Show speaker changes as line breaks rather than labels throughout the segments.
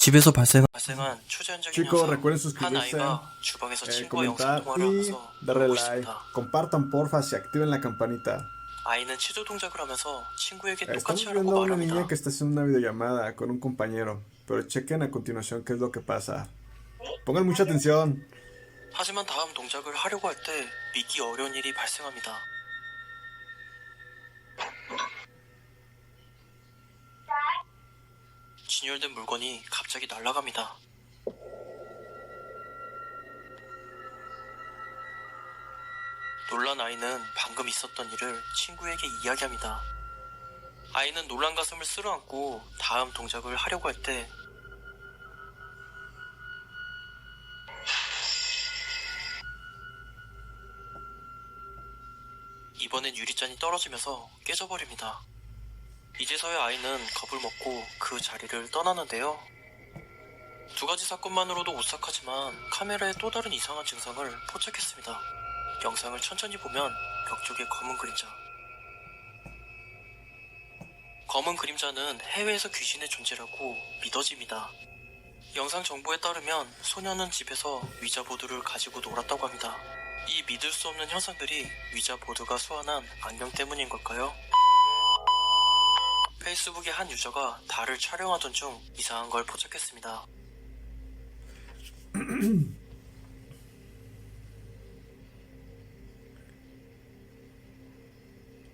집에서 발생한 초자연적인
Chicos,
현상.
recuerden
한
suscribirse,
아이가 주방에서 친구와 영상
comentar
통화를
y
하면서
darle
울고
like.
있습니다.
Compartan porfa y activen la campanita.
아이는 치조 동작을 하면서 친구에게 똑같이
Estamos
하라고
viendo a una
말합니다.
niña que está haciendo una videollamada con un compañero, pero chequen a continuación qué es lo que pasa. Pongan mucha atención.
하지만 다음 동작을 하려고 할 때 믿기 어려운 일이 발생합니다. 진열된 물건이 갑자기 날아갑니다. 놀란 아이는 방금 있었던 일을 친구에게 이야기합니다. 아이는 놀란 가슴을 쓸어안고 다음 동작을 하려고 할 때 이번엔 유리잔이 떨어지면서 깨져버립니다. 이제서야 아이는 겁을 먹고 그 자리를 떠나는데요. 두 가지 사건만으로도 오싹하지만 카메라에 또 다른 이상한 증상을 포착했습니다. 영상을 천천히 보면 벽 쪽에 검은 그림자. 검은 그림자는 해외에서 귀신의 존재라고 믿어집니다. 영상 정보에 따르면 소녀는 집에서 위자보드를 가지고 놀았다고 합니다. 이 믿을 수 없는 현상들이 위자보드가 소환한 안경 때문인 걸까요? 페이스북의 한 유저가 달을 촬영하던 중 이상한 걸 포착했습니다.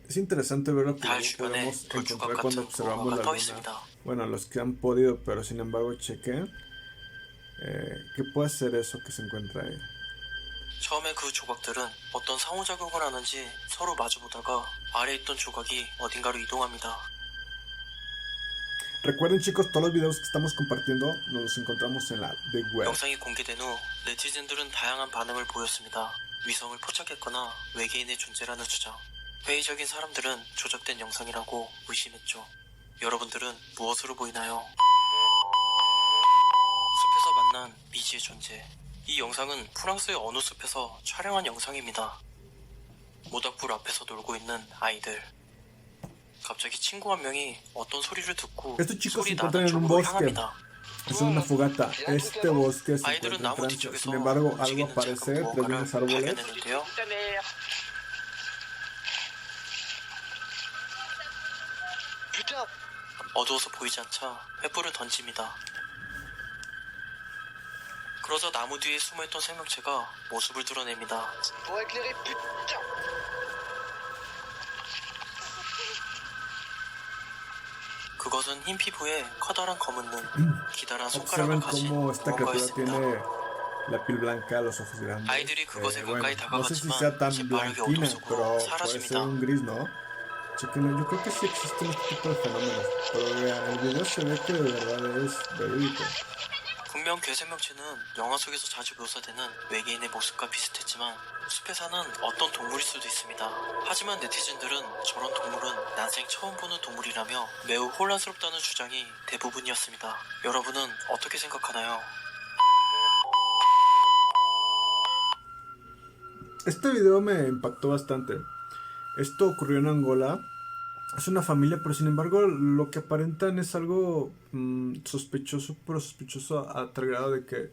Es interesante ver lo que
달
luego
주변에
podemos
불주각
encontrar cuando
같은
observamos
무언가가
la
떠
luna.
있습니다.
Bueno, los que han podido, pero sin embargo chequen. ¿Qué puede ser eso que se encuentra ahí?
처음에 그 조각들은 어떤 상호작용을 하는지 서로 마주보다가 아래에 있던 조각이 어딘가로 이동합니다.
Recuerden chicos, todos los videos que estamos compartiendo nos los encontramos en la Big Web.
영상이 공개된 후 네티즌들은 다양한 반응을 보였습니다. 위성을 포착했거나 외계인의 존재라는 주장. 회의적인 사람들은 조작된 영상이라고 의심했죠. 여러분들은 무엇으로 보이나요? 숲에서 만난 미지의 존재. 이 영상은 프랑스의 어느 숲에서 촬영한 영상입니다. 모닥불 앞에서 놀고 있는 아이들. 갑자기 친구 한 명이 어떤 소리를 듣고
Estos chicos se
소리 나는
encuentran en un
쪽으로
bosque.
향합니다.
Es una fogata. Este bosque se
아이들은
encuentra en
나무
Francia.
뒤쪽에서
Sin embargo, algo
움직이는
aparece
작은
tras de
무언가를
unos árboles.
발견했는데요. 어두워서 보이지 않자 횃불을 던집니다. 그러자 나무 뒤에 숨어있던 생명체가 모습을 드러냅니다. 그것은 흰 피부에 커다란 검은 눈, 기다란 손가락을
Observen
가진
cómo esta criatura
무언가였습니다.
tiene la piel blanca, los ojos grandes.
아이들이 그것에
Bueno,
가까이
no sé si
다가갔지만
sea tan
재빠르게 어둠
blanquina,
속으로
pero puede ser
사라집니다.
un gris, ¿no? Chequenlo, yo creo que sí existen este tipo de fenómenos, pero vean, el video se ve que de verdad es verídico.
분명 괴생명체는 영화 속에서 자주 묘사되는 외계인의 모습과 비슷했지만 숲에 사는 어떤 동물일 수도 있습니다. 하지만 네티즌들은 저런 동물은 난생 처음 보는 동물이라며 매우 혼란스럽다는 주장이 대부분이었습니다. 여러분은 어떻게 생각하나요?
Este video me impactó bastante. Esto ocurrió en Angola. Es una familia, pero sin embargo lo que aparentan es algo sospechoso, pero sospechoso a tal grado de que,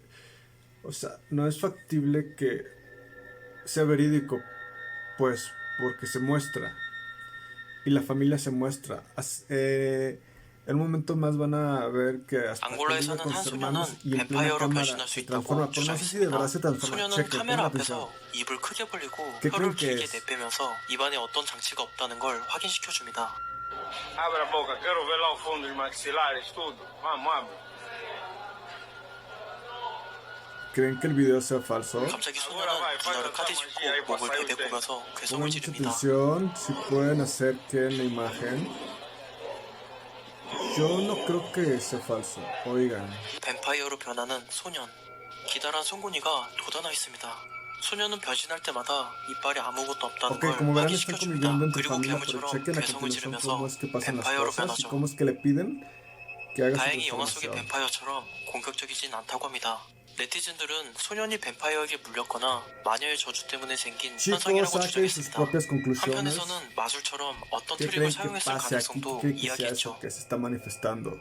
o sea, no es factible que sea verídico, pues, porque se muestra. Y la familia se muestra. En un momento más van a ver que hasta vive
앙골라에서는
con
한
sus hermanos
소녀는
y en plena
뱀파이어로
cámara
변신할 수
se
있다고
transforma. Pero no sé si de verdad se
주장했습니다.
transforma.
소녀는
Cheque,
카메라
pongan atención.
앞에서 입을 크게 벌리고
¿Qué
혀를
creen que
길게
es?
내빼면서 입안에 어떤 장치가 없다는 걸 확인시켜줍니다.
Abre a boca, quero ver lá o fundo dos maxilares, tudo. Vamos, abre.
¿Creen que el video sea falso?
갑자기 소녀는 분열을 카드짚고 목을 베베꾸면서
Pongan
괴성을
mucha
지릅니다.
atención, si pueden hacer que en la imagen. Yo no creo que sea falso. Oigan,
뱀파이어로 변하는 소년. 기다란 송곳니가 돋아나 있습니다. 소년은 변신할 때마다 이빨에 아무것도 없다는
ok,
걸
como verán están
확인시켜줍니다.
conviviendo en tu
그리고
familia, pero
괴물처럼
chequen a
괴성을
continuación
지르면서
cómo es que pasan las
뱀파이어로
cosas y
변하죠.
cómo es que le piden que haga su
다행히 영화 속의
transformación.
뱀파이어처럼 공격적이진 않다고 합니다. 네티즌들은 소년이 뱀파이어에게 물렸거나 마녀의 저주 때문에 생긴
Chicos,
현상이라고
saquen sus
주장했습니다.
propias conclusiones.
한편에서는 마술처럼 어떤
¿Qué
트릭을
creen que
사용했을
pase aquí? ¿Qué
가능성도
creen que sea
이야기했죠.
eso que se está manifestando?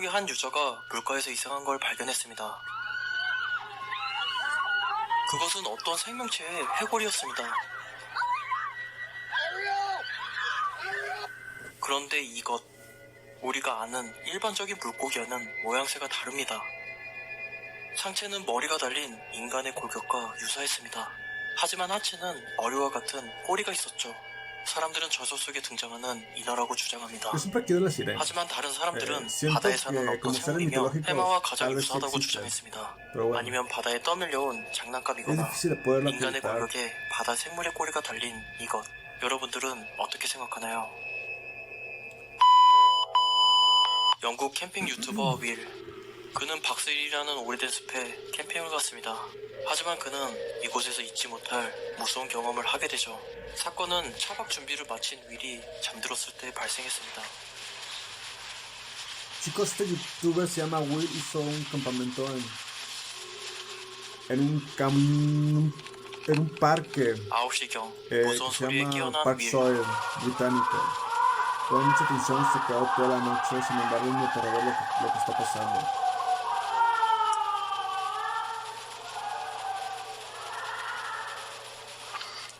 속의 한 유저가 물가에서 이상한 걸 발견했습니다. 그것은 어떤 생명체의 해골이었습니다. 그런데 이것, 우리가 아는 일반적인 물고기와는 모양새가 다릅니다. 상체는 머리가 달린 인간의 골격과 유사했습니다. 하지만 하체는 어류와 같은 꼬리가 있었죠. 사람들은 저서 속에 등장하는 인어라고 주장합니다.
Yo siempre quiero la sirena.
하지만 다른 사람들은
siento
바다에 사는
que
어떤
como seres
생물이며
mitológicos
해마와
tal
가장
vez sí
유사하다고
existen.
주장했습니다.
Pero bueno,
아니면 바다에 떠밀려온
es
장난감이거나
difícil de poderlo
인간의
acreditar.
골격에 바다 생물의 꼬리가 달린 이것. 여러분들은 어떻게 생각하나요? 영국 캠핑 유튜버 윌. 그는 박스힐이라는 오래된 숲에 캠핑을 갔습니다. 하지만 그는 이곳에서 잊지 못할 무서운 경험을 하게 되죠. 사건은 차박 준비를 마친 윌이 잠들었을 때 발생했습니다.
Chicos, este youtuber se llama Will, hizo un campamento en un parque
9시경
que
무서운
se
소리에
llama
깨어난
Park
윌.
Sawyer, británico. Con mucha atención se quedó toda la noche, sin embargo no para ver lo que está pasando.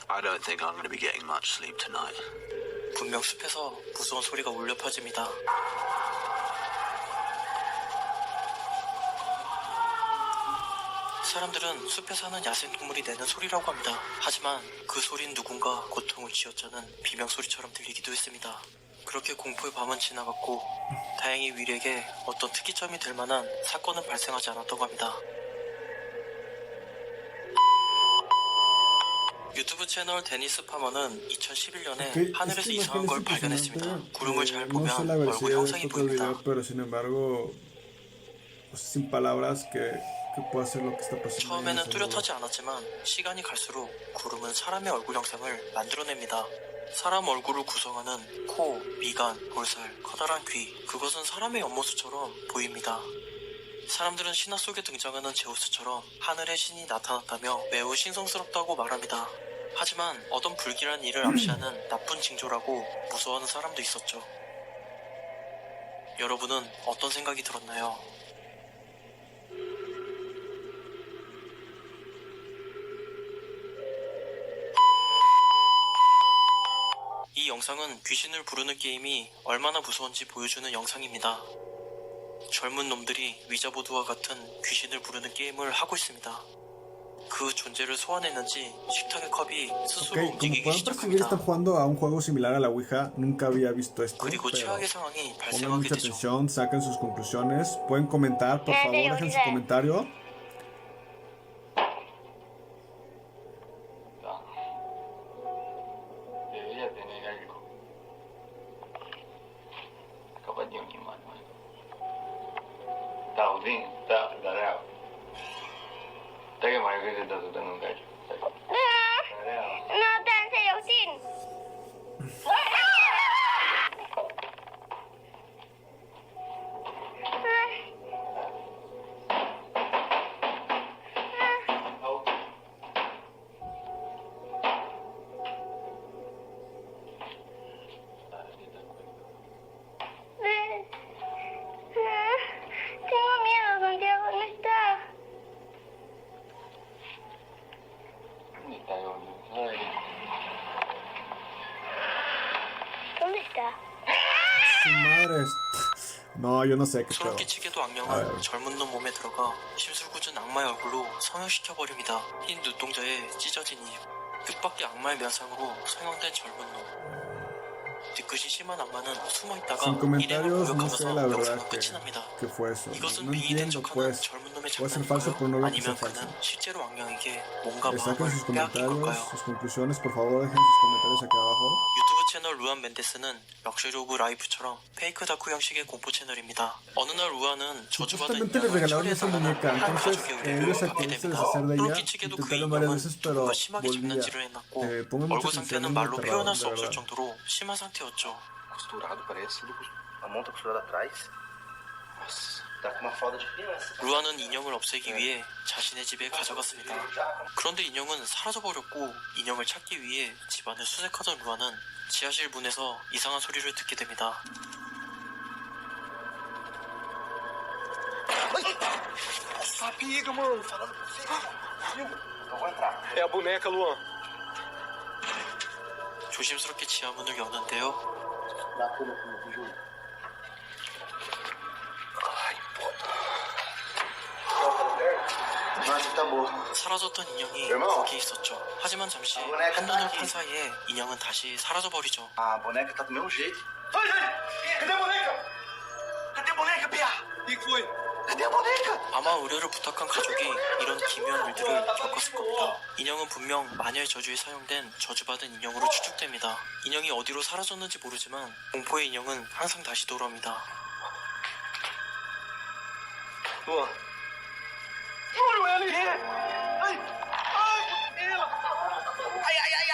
I don't think I'm going to be getting much sleep tonight.
분명 숲에서 무서운 소리가 울려 퍼집니다. 사람들은 숲에 사는 야생동물이 내는 소리라고 합니다. 하지만 그 소리는 누군가 고통을 쥐어짜는 비명소리처럼 들리기도 했습니다. 그렇게 공포의 밤은 지나갔고 다행히 윌에게 어떤 특이점이 될 만한 사건은 발생하지 않았다고 합니다. 유튜브 채널 데니스 파머는 2011년에
Ok,
하늘에서
este
이상한 걸
imagínense
발견했습니다.
impresionante,
구름을 잘
no sé
보면
la
얼굴
veracidad de
형상이
esto del
보입니다.
video, pero sin embargo, pues, sin palabras que pueda ser lo que está pasando. ahí en
처음에는
ese lugar.
뚜렷하지 않았지만 시간이 갈수록 구름은 사람의 얼굴 형상을 만들어냅니다. 사람 얼굴을 구성하는 코, 미간, 볼살, 커다란 귀, 그것은 사람의 옆모습처럼 보입니다. 사람들은 신화 속에 등장하는 제우스처럼 하늘의 신이 나타났다며 매우 신성스럽다고 말합니다. 하지만 어떤 불길한 일을 암시하는 나쁜 징조라고 무서워하는 사람도 있었죠. 여러분은 어떤 생각이 들었나요? 이 영상은 귀신을 부르는 게임이 얼마나 무서운지 보여주는 영상입니다. 젊은 놈들이 위자보드와 같은 귀신을 부르는 게임을 하고 있습니다. 그 존재를 소환했는지 식탁의 컵이 스스로
Ok, como
움직이기
pueden percibir,
시작합니다.
están jugando a un juego similar a la Ouija. Nunca había visto esto,
그리고
pero
최악의 상황이
pongan
발생하게
mucha
되죠.
atención, saquen sus conclusiones. Pueden comentar, por favor, dejen su comentario.
Debería tener algo. Capaz tiene un imán o algo. Taudín, dará. Está que mal que se está asustando un gallo.
No te en serio, sin. Tengo miedo, Santiago, no está.
¿Dónde está el boludo? Ay,
¿Dónde está?
Su madre. No, yo no sé qué
소름
pedo.
끼치게도
아유.
악령은 젊은 놈 몸에 들어가 심술궂은 악마의 얼굴로 성형시켜버립니다. 흰 눈동자에 찢어진 입, 뜻밖의 악마의 면상으로 성형된 젊은 놈. 뒤끝이 심한 악마는 숨어있다가
Sin
일행을
comentarios, no sé
공격하면서
la verdad
영상은 끝이 납니다.
que fue eso.
이것은
No
빙의된
entiendo,
척하는
pues.
젊은 놈의
Puede ser falso, pero no
장난일까요?
veo que sea
아니면
falso.
그는 실제로 악령에게 뭔가
Saquen
마음을
sus
빼앗긴
comentarios,
걸까요?
sus conclusiones, por favor, dejen sus comentarios aquí abajo.
유튜브 채널 루안 멘데스는 럭셔리 오브 라이프처럼 페이크 다큐 형식의 공포 채널입니다. 어느 날 루안은 저주받은
Supuestamente les
인형을
regalaron esa
처리해달라는
muñeca,
한
entonces
가족의
ellos
의뢰를
a
받게
quererse
됩니다.
deshacer de
소름
ella,
끼치게도 그
intentaron varias
인형은
veces, pero
누군가 심하게
volvía.
장난질을 했고
pongan mucha
얼굴
atención,
상태는
es muy
말로 표현할
aterrador,
수
de
없을
verdad.
정도로 심한 상태였죠.
Costurado, parece. A mão tá costurada atrás. Nossa, tá com uma fralda de criança.
루안은 인형을 없애기 위해 자신의 집에 가져갔습니다. 그런데 인형은 사라져버렸고 인형을 찾기 위해 집안을 수색하던 루안은 지하실 문에서 이상한 소리를 듣게 됩니다.
Rapidinho, mano.
Falando com você. Eu vou entrar.
É a boneca, Luan.
조심스럽게 지하문을 여는데요.
Dá pula comigo, juro. Nossa, tá boa.
사라졌던 인형이
얼마나?
거기 있었죠. 하지만 잠시
아, 보네카
한눈을
딱
판 사이에 인형은 다시 사라져버리죠.
A boneca tá do mesmo jeito. Oi, Jane! Cadê a boneca? Cadê a boneca, Pia?
O que foi?
Cadê a boneca?
아마 의뢰를 부탁한 가족이 이런 기묘한 일들을 겪었을 겁니다. 인형은 분명 마녀의 저주에 사용된 저주받은 인형으로 추측됩니다. 인형이 어디로 사라졌는지 모르지만 공포의 인형은 항상 다시 돌아옵니다.
Luan.
Júlio, ela é! Ai! Ai, ela! Ai, ai, ai,